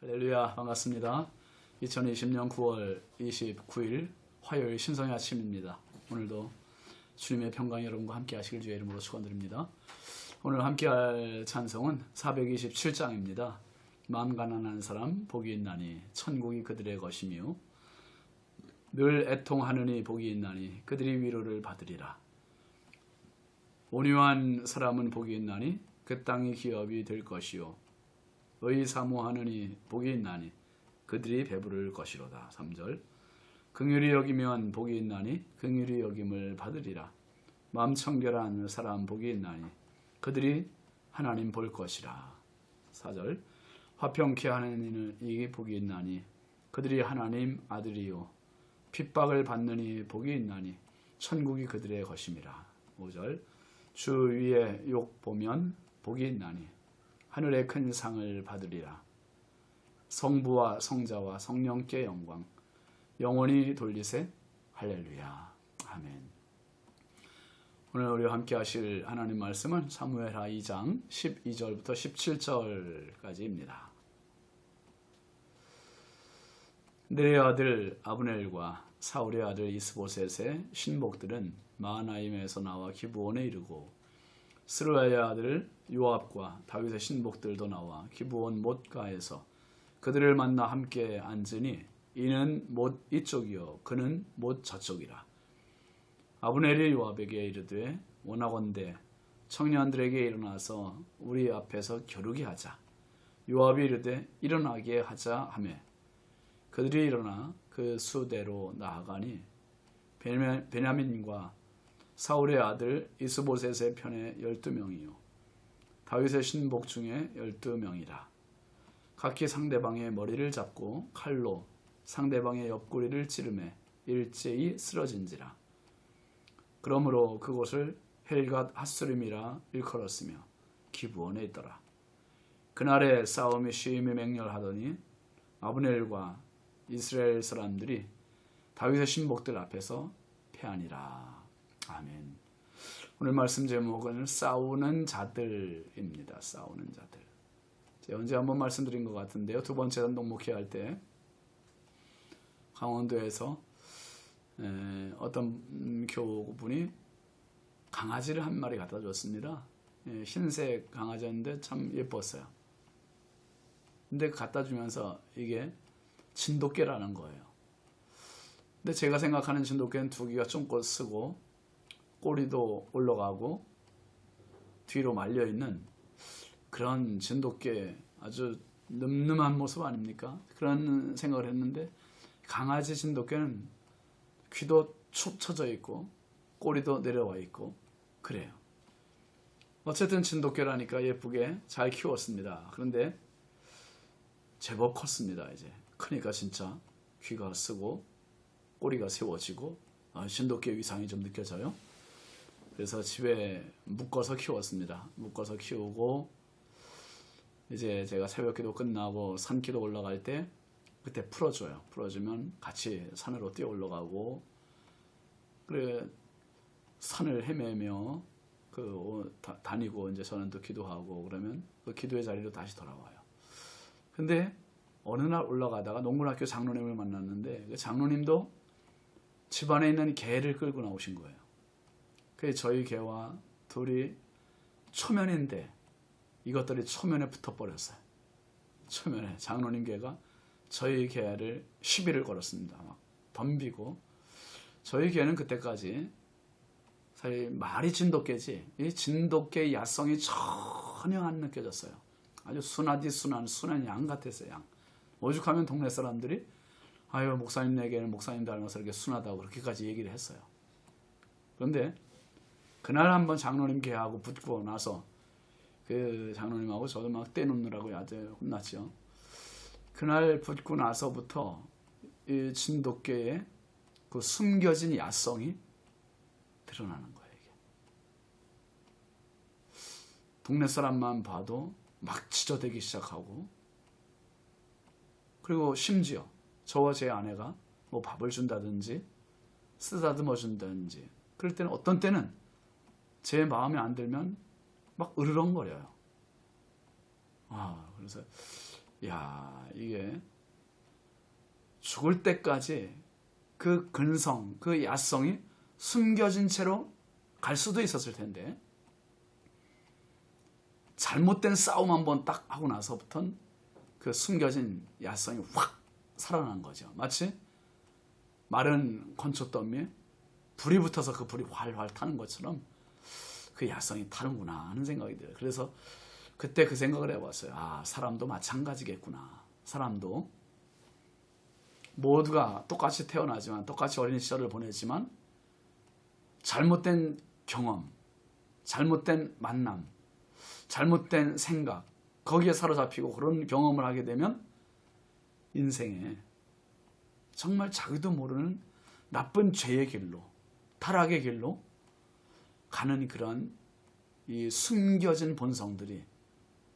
할렐루야, 반갑습니다. 2020년 9월 29일 화요일 신성의 아침입니다. 오늘도 주님의 평강이 여러분과 함께 하시길 주의 이름으로 축원드립니다. 오늘 함께 할 찬송은 427장입니다. 마음 가난한 사람 복이 있나니 천국이 그들의 것이며 늘 애통하느니 복이 있나니 그들이 위로를 받으리라. 온유한 사람은 복이 있나니 그 땅이 기업이 될 것이요 의 사모하느니 복이 있나니 그들이 배부를 것이로다. 3절 긍휼히 여기면 복이 있나니 긍휼히 여김을 받으리라. 마음 청결한 사람 복이 있나니 그들이 하나님 볼 것이라. 4절 화평케 하는 이는 복이 있나니 그들이 하나님 아들이요 핍박을 받느니 복이 있나니 천국이 그들의 것임이라. 5절 주 위에 욕 보면 복이 있나니 하늘의 큰 상을 받으리라. 성부와 성자와 성령께 영광 영원히 돌리세. 할렐루야. 아멘. 오늘 우리와 함께 하실 하나님 말씀은 사무엘하 2장 12절부터 17절까지입니다. 넬의 아들 아브넬과 사울의 아들 이스보셋의 신복들은 마하나임에서 나와 기브온에 이르고 스루야의 아들 요압과 다윗의 신복들도 나와 기브온 못가에서 그들을 만나 함께 앉으니 이는 못 이쪽이요 그는 못 저쪽이라. 아브넬이 요압에게 이르되 원하건대 청년들에게 일어나서 우리 앞에서 겨루게 하자. 요압이 이르되 일어나게 하자 하매 그들이 일어나 그 수대로 나아가니 베냐민과 사울의 아들 이스보셋의 편에 12명이요 다윗의 신복 중에 12명이라. 각기 상대방의 머리를 잡고 칼로 상대방의 옆구리를 찌르매 일제히 쓰러진지라. 그러므로 그곳을 헬갓 핫수림이라 일컬었으며 기브온에 있더라. 그날에 싸움이 심히 맹렬하더니 아브넬과 이스라엘 사람들이 다윗의 신복들 앞에서 패하니라. 아멘. 오늘 말씀 제목은 싸우는 자들입니다. 싸우는 자들. 제가 언제 한번 말씀드린 것 같은데요. 두 번째 단독 목회할 때 강원도에서 어떤 교우분이 강아지를 한 마리 갖다 줬습니다. 흰색 강아지였는데 참 예뻤어요. 근데 갖다 주면서 이게 진돗개라는 거예요. 근데 제가 생각하는 진돗개는 두 귀가 쫑긋 쓰고 꼬리도 올라가고 뒤로 말려있는 그런 진돗개, 아주 늠름한 모습 아닙니까? 그런 생각을 했는데 강아지 진돗개는 귀도 축 처져 있고 꼬리도 내려와 있고 그래요. 어쨌든 진돗개라니까 예쁘게 잘 키웠습니다. 그런데 제법 컸습니다. 이제 크니까 진짜 귀가 쓰고 꼬리가 세워지고 진돗개 위상이 좀 느껴져요. 그래서 집에 묶어서 키웠습니다. 묶어서 키우고 이제 제가 새벽기도 끝나고 산기도 올라갈 때 그때 풀어줘요. 풀어주면 같이 산으로 뛰어 올라가고 그래 산을 헤매며 다니고 이제 저는 또 기도하고 그러면 그 기도의 자리로 다시 돌아와요. 근데 어느 날 올라가다가 농군학교 장로님을 만났는데 그 장로님도 집안에 있는 개를 끌고 나오신 거예요. 그래서 저희 개와 둘이 초면인데 이것들이 초면에 붙어버렸어요. 초면에 장로님 개가 저희 개를 시비를 걸었습니다. 막 덤비고 저희 개는 그때까지 사실 말이 진돗개지 이 진돗개의 야성이 전혀 안 느껴졌어요. 아주 순한 양 같았어요. 양. 오죽하면 동네 사람들이 아유 목사님에게는 목사님 닮아서 이렇게 순하다고 그렇게까지 얘기를 했어요. 그런데 그날 한번 장로님 개하고 붙고 나서 그 장로님하고 저도 막 떼놓느라고 아주 혼났죠. 그날 붙고 나서부터 이 진돗개의 그 숨겨진 야성이 드러나는 거예요. 이게. 동네 사람만 봐도 막 지저대기 시작하고 그리고 심지어 저와 제 아내가 뭐 밥을 준다든지 쓰다듬어 준다든지 그럴 때는 어떤 때는 제 마음에 안 들면 막 으르렁거려요. 그래서 야, 이게 죽을 때까지 그 근성, 그 야성이 숨겨진 채로 갈 수도 있었을 텐데 잘못된 싸움 한번 딱 하고 나서부터는 그 숨겨진 야성이 확 살아난 거죠. 마치 마른 건초더미에 불이 붙어서 그 불이 활활 타는 것처럼 그 야성이 타는구나 하는 생각이 들어요. 그래서 그때 그 생각을 해봤어요. 아, 사람도 마찬가지겠구나. 사람도 모두가 똑같이 태어나지만 똑같이 어린 시절을 보내지만 잘못된 경험, 잘못된 만남, 잘못된 생각 거기에 사로잡히고 그런 경험을 하게 되면 인생에 정말 자기도 모르는 나쁜 죄의 길로, 타락의 길로 가는 그런 이 숨겨진 본성들이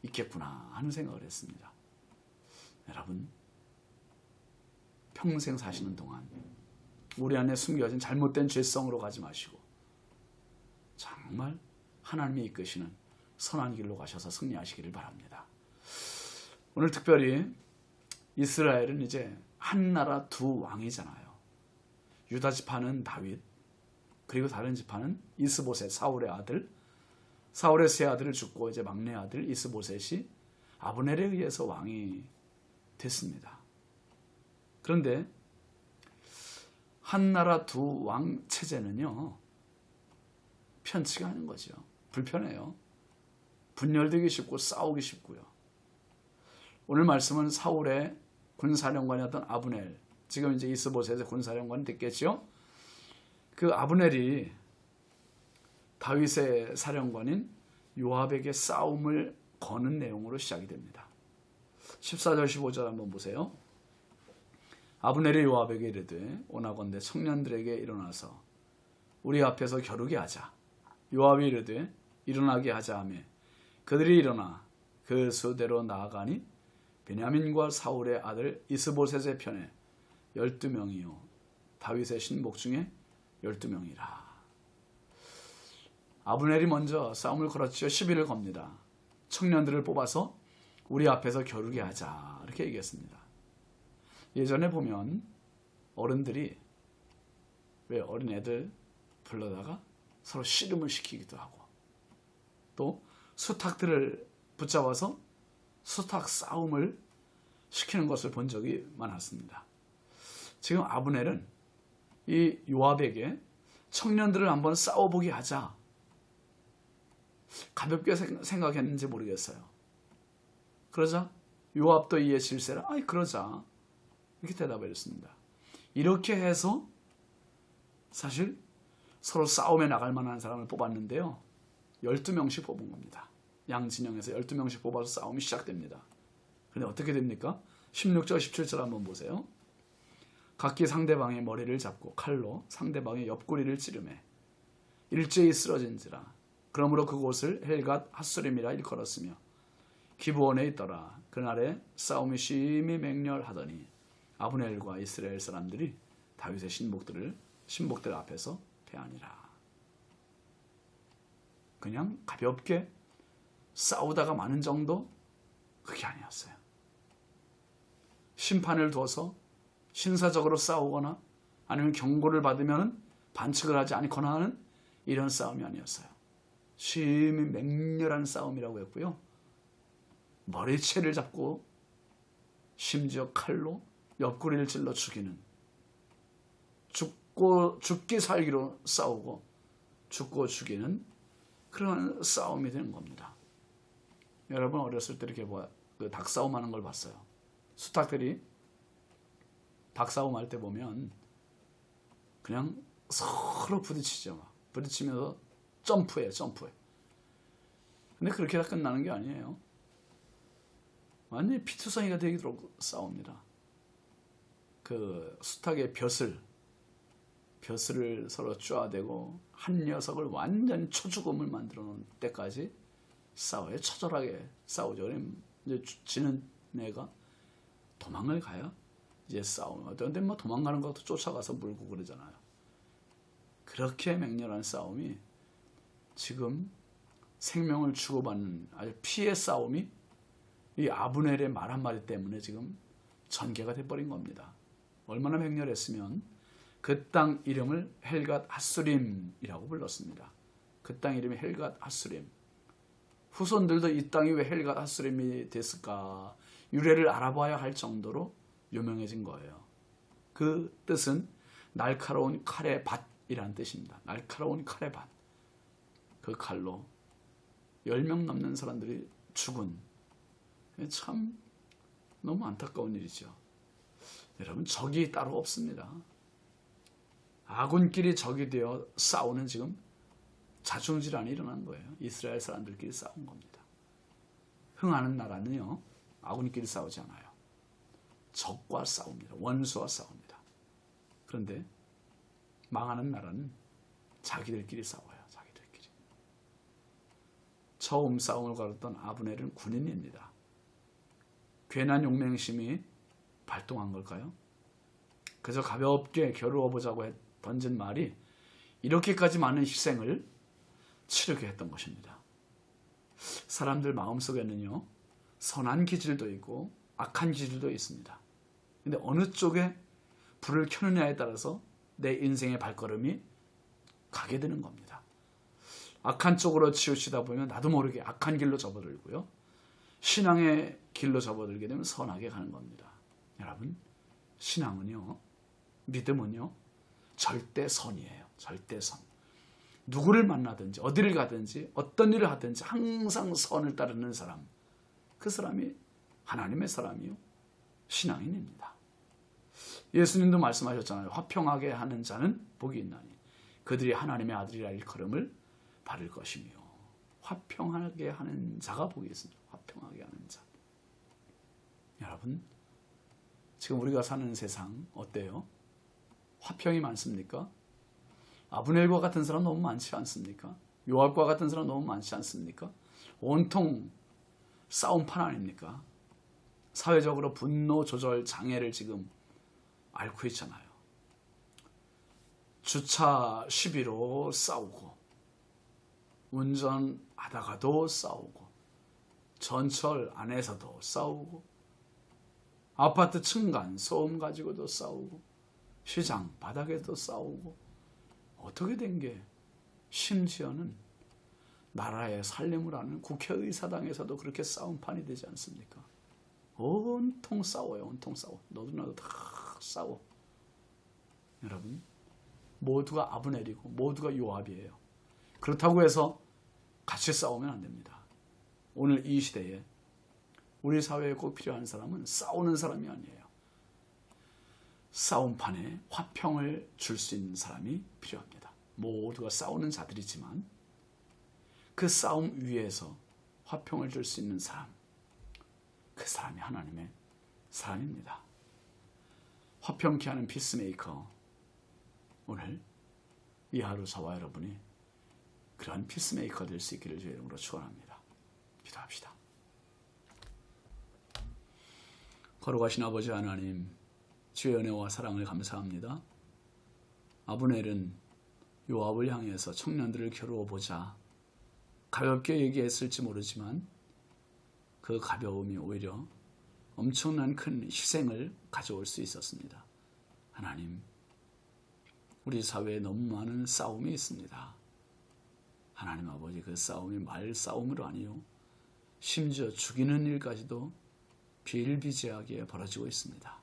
있겠구나 하는 생각을 했습니다. 여러분, 평생 사시는 동안 우리 안에 숨겨진 잘못된 죄성으로 가지 마시고 정말 하나님이 이끄시는 선한 길로 가셔서 승리하시기를 바랍니다. 오늘 특별히 이스라엘은 이제 한 나라 두 왕이잖아요. 유다 지파는 다윗, 그리고 다른 지파는 이스보셋, 사울의 아들. 사울의 세 아들을 죽고 이제 막내 아들 이스보셋이 아브넬에 의해서 왕이 됐습니다. 그런데 한 나라 두 왕 체제는요, 편치가 않은 거죠. 불편해요. 분열되기 쉽고 싸우기 쉽고요. 오늘 말씀은 사울의 군사령관이었던 아브넬, 지금 이제 이스보셋의 군사령관이 됐겠죠. 그 아브넬이 다윗의 사령관인 요압에게 싸움을 거는 내용으로 시작이 됩니다. 14절 15절 한번 보세요. 아브넬이 요압에게 이르되 오나건대 청년들에게 일어나서 우리 앞에서 겨루게 하자. 요압이 이르되 일어나게 하자 하며 그들이 일어나 그 수대로 나아가니 베냐민과 사울의 아들 이스보셋의 편에 12명이요 다윗의 신복 중에 12명이라. 아브넬이 먼저 싸움을 걸었지요. 시비를 겁니다. 청년들을 뽑아서 우리 앞에서 겨루게 하자 이렇게 얘기했습니다. 예전에 보면 어른들이 왜 어린애들 불러다가 서로 씨름을 시키기도 하고 또 수탉들을 붙잡아서 수탉 싸움을 시키는 것을 본 적이 많았습니다. 지금 아브넬은 이 요압에게 청년들을 한번 싸워보게 하자. 가볍게 생각했는지 모르겠어요. 그러자 요압도 이에 질세라 아이 그러자 이렇게 대답했습니다. 이렇게 해서 사실 서로 싸움에 나갈 만한 사람을 뽑았는데요. 12명씩 뽑은 겁니다. 양 진영에서 12명씩 뽑아서 싸움이 시작됩니다. 그런데 어떻게 됩니까? 16절 17절 한번 보세요. 각기 상대방의 머리를 잡고 칼로 상대방의 옆구리를 찌르매 일제히 쓰러진지라. 그러므로 그곳을 헬갓 핫수림이라 일컬었으며 기브온에 있더라. 그날에 싸움이 심히 맹렬하더니 아브넬과 이스라엘 사람들이 다윗의 신복들 앞에서 패하니라. 그냥 가볍게 싸우다가 마는 정도? 그게 아니었어요. 심판을 둬서 신사적으로 싸우거나 아니면 경고를 받으면 반칙을 하지 않거나 하는 이런 싸움이 아니었어요. 심히 맹렬한 싸움이라고 했고요. 머리채를 잡고 심지어 칼로 옆구리를 찔러 죽이는 죽기 살기로 싸우고 죽고 죽이는 그런 싸움이 되는 겁니다. 여러분 어렸을 때 이렇게 그 닭싸움 하는 걸 봤어요. 수탉들이 닭싸움 할 때 보면 그냥 서로 부딪히죠. 부딪히면서 점프해. 근데 그렇게 다 끝나는 게 아니에요. 완전히 피투성이가 되도록 싸웁니다. 그 수탉의 벼슬을 서로 쪼아대고 한 녀석을 완전히 초죽음을 만들어 놓을 때까지 싸워요. 처절하게 싸우죠. 이제 지는 애가 도망을 가야 이제 싸우는 거죠. 근데 뭐 도망가는 것도 쫓아가서 물고 그러잖아요. 그렇게 맹렬한 싸움이 지금 생명을 주고받는 아주 피의 싸움이 이 아브넬의 말 한마디 때문에 지금 전개가 돼버린 겁니다. 얼마나 맹렬했으면 그 땅 이름을 헬갓 핫수림이라고 불렀습니다. 그 땅 이름이 헬갓 핫수림. 후손들도 이 땅이 왜 헬갓 핫수림이 됐을까 유래를 알아봐야 할 정도로 유명해진 거예요. 그 뜻은 날카로운 칼의 밭이라는 뜻입니다. 날카로운 칼의 밭. 그 칼로 10명 넘는 사람들이 죽은, 참 너무 안타까운 일이죠. 여러분, 적이 따로 없습니다. 아군끼리 적이 되어 싸우는 지금 자중질환이 일어난 거예요. 이스라엘 사람들끼리 싸운 겁니다. 흥하는 나라는요, 아군끼리 싸우지 않아요. 적과 싸웁니다. 원수와 싸웁니다. 그런데 망하는 나라는 자기들끼리 싸워요. 자기들끼리. 처음 싸움을 걸었던 아브넬은 군인입니다. 괜한 용맹심이 발동한 걸까요? 그래서 가볍게 겨루어보자고 던진 말이 이렇게까지 많은 희생을 치르게 했던 것입니다. 사람들 마음속에는요, 선한 기질도 있고 악한 기질도 있습니다. 근데 어느 쪽에 불을 켜느냐에 따라서 내 인생의 발걸음이 가게 되는 겁니다. 악한 쪽으로 치우치다 보면 나도 모르게 악한 길로 접어들고요, 신앙의 길로 접어들게 되면 선하게 가는 겁니다. 여러분, 신앙은요, 믿음은요, 절대 선이에요. 절대 선. 누구를 만나든지 어디를 가든지 어떤 일을 하든지 항상 선을 따르는 사람, 그 사람이 하나님의 사람이요, 신앙인입니다. 예수님도 말씀하셨잖아요. 화평하게 하는 자는 복이 있나니 그들이 하나님의 아들이라 일컬음을 받을 것이며. 화평하게 하는 자가 복이 있습니다. 화평하게 하는 자. 여러분, 지금 우리가 사는 세상 어때요? 화평이 많습니까? 아브넬과 같은 사람 너무 많지 않습니까? 요압과 같은 사람 너무 많지 않습니까? 온통 싸움판 아닙니까? 사회적으로 분노 조절 장애를 지금 앓고 있잖아요. 주차 시비로 싸우고, 운전하다가도 싸우고, 전철 안에서도 싸우고, 아파트 층간 소음 가지고도 싸우고, 시장 바닥에도 싸우고, 어떻게 된 게 심지어는 나라의 살림을 하는 국회의사당에서도 그렇게 싸움판이 되지 않습니까? 온통 싸워요. 온통 싸워. 너도 나도 다 싸워. 여러분, 모두가 아브넬이고 모두가 요압이에요. 그렇다고 해서 같이 싸우면 안 됩니다. 오늘 이 시대에 우리 사회에 꼭 필요한 사람은 싸우는 사람이 아니에요. 싸움판에 화평을 줄 수 있는 사람이 필요합니다. 모두가 싸우는 자들이지만 그 싸움 위에서 화평을 줄 수 있는 사람, 그 사람이 하나님의 사람입니다. 화평케 하는 피스메이커, 오늘 이 하루 저와 여러분이 그러한 피스메이커 될 수 있기를 주의 이름으로 축원합니다. 기도합시다. 거룩하신 아버지 하나님, 주의 은혜와 사랑을 감사합니다. 아브넬은 요압을 향해서 청년들을 겨루어 보자 가볍게 얘기했을지 모르지만 그 가벼움이 오히려 엄청난 큰 희생을 가져올 수 있었습니다. 하나님, 우리 사회에 너무 많은 싸움이 있습니다. 하나님 아버지, 그 싸움이 말싸움으로 아니요, 심지어 죽이는 일까지도 비일비재하게 벌어지고 있습니다.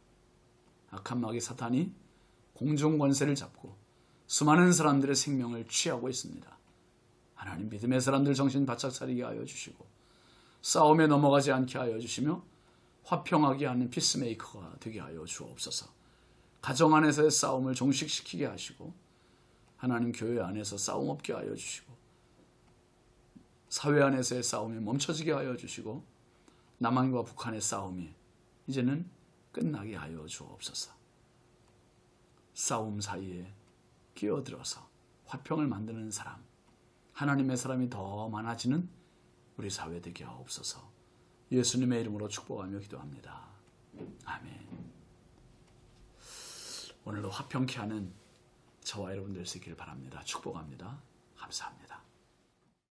악한 마귀 사탄이 공중 권세를 잡고 수많은 사람들의 생명을 취하고 있습니다. 하나님, 믿음의 사람들 정신 바짝 차리게 하여 주시고 싸움에 넘어가지 않게 하여 주시며 화평하게 하는 피스메이커가 되게 하여 주옵소서. 가정 안에서의 싸움을 종식시키게 하시고 하나님, 교회 안에서 싸움 없게 하여 주시고 사회 안에서의 싸움이 멈춰지게 하여 주시고 남한과 북한의 싸움이 이제는 끝나게 하여 주옵소서. 싸움 사이에 끼어들어서 화평을 만드는 사람, 하나님의 사람이 더 많아지는 우리 사회 되게 하옵소서. 예수님의 이름으로 축복하며 기도합니다. 아멘. 오늘도 화평케 하는 저와 여러분 될 수 있기를 바랍니다. 축복합니다. 감사합니다.